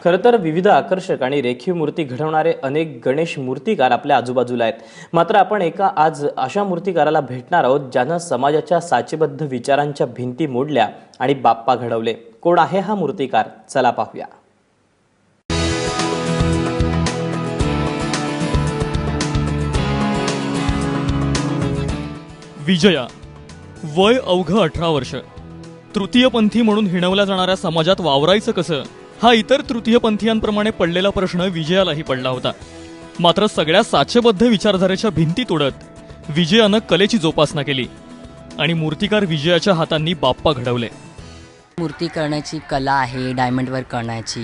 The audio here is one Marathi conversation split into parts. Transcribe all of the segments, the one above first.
खरं तर विविध आकर्षक आणि रेखीव मूर्ती घडवणारे अनेक गणेश मूर्तिकार आपल्या आजूबाजूला आहेत. मात्र आपण एका आज अशा मूर्तिकाराला भेटणार आहोत ज्यानं समाजाच्या साचेबद्ध विचारांच्या भिंती मोडल्या आणि बाप्पा घडवले. कोण आहे हा मूर्तिकार? चला पाहूया. विजया, वय अवघं 18 वर्ष. तृतीयपंथी म्हणून हिणवल्या जाणाऱ्या समाजात वावरायचं कसं, हा इतर तृतीयपंथीयांप्रमाणे पडलेला प्रश्न विजयालाही पडला होता. मात्र सगळ्या साचेबद्ध विचारधारेच्या भिंती तोडत विजयानं कलेची जोपासना केली आणि मूर्तिकार विजयाच्या हातांनी बाप्पा घडवले. मूर्ती करण्याची कला आहे, डायमंड वर्क करण्याची,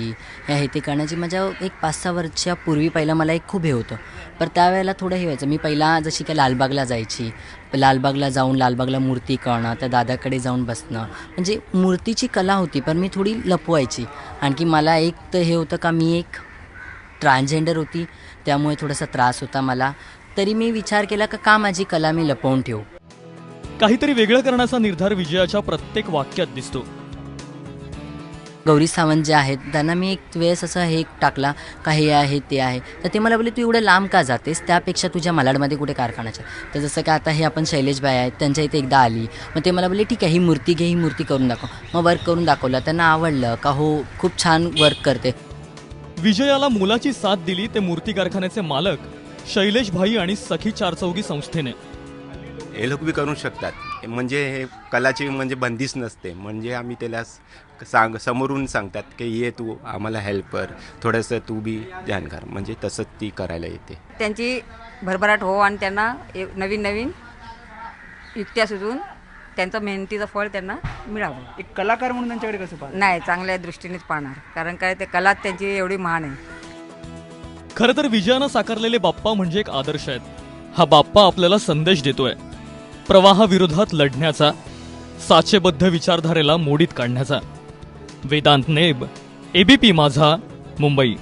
हे आहे ते करण्याची. माझ्या एक 5-6 वर्षापूर्वी पहिलं मला एक खूप हे होतं, पण त्यावेळेला थोडं हे व्हायचं. मी पहिला जशी काय लालबागला जायची, लालबागला जाऊन लालबागला मूर्ती करणं, त्या दादाकडे जाऊन बसणं, म्हणजे मूर्तीची कला होती पण मी थोडी लपवायची. आणखी मला एक तर हे होतं का मी एक ट्रान्सजेंडर होती, त्यामुळे थोडासा त्रास होता मला. तरी मी विचार केला का माझी कला मी लपवून ठेवू. काहीतरी वेगळं करण्याचा निर्धार विजयाच्या प्रत्येक वाक्यात दिसतो. गौरी सावंत जे आहेत त्यांना मी एक वेळेस असं हे टाकला का हे आहे ते आहे, तर ते मला बोलले तू एवढं लांब का जातेस, त्यापेक्षा तुझ्या मालाडमध्ये कुठे कारखान्याच्या. तर जसं का आता हे आपण शैलेश भाई आहेत, त्यांच्या इथे एकदा आली, मग ते मला बोलले ठीक आहे ही मूर्ती घे, ही मूर्ती करून दाखव. मग वर्क करून दाखवलं, त्यांना आवडलं का हो खूप छान वर्क करते. विजयाला मुलाची साथ दिली ते मूर्ती कारखान्याचे मालक शैलेश भाई आणि सखी चारचौगी संस्थेने. हे लोक बी करू शकतात, म्हणजे हे कलाची म्हणजे बंदिश नसते. म्हणजे आम्ही त्याला समोरून सांगतात की ये तू आम्हाला हेल्प कर, थोडंसं तू बी ध्यान कर, म्हणजे तसंच ती करायला येते. त्यांची भरभराट हो आणि त्यांना नवीन नवीन युक्त्या सुचवून त्यांचं मेहनतीचं फळ त्यांना मिळावं. एक कलाकार म्हणून त्यांच्याकडे कसं पाहता? नाही, चांगल्या दृष्टीनेच पाहणार, कारण काय ते कला त्यांची एवढी महान आहे. खरं तर विजयानं साकारलेले बाप्पा म्हणजे एक आदर्श आहेत. हा बाप्पा आपल्याला संदेश देतोय, प्रवाहाविरोधात लढण्याचा, साचेबद्ध विचारधारेला मोडीत काढण्याचा. वेदांत नेब, ABP माझा, मुंबई.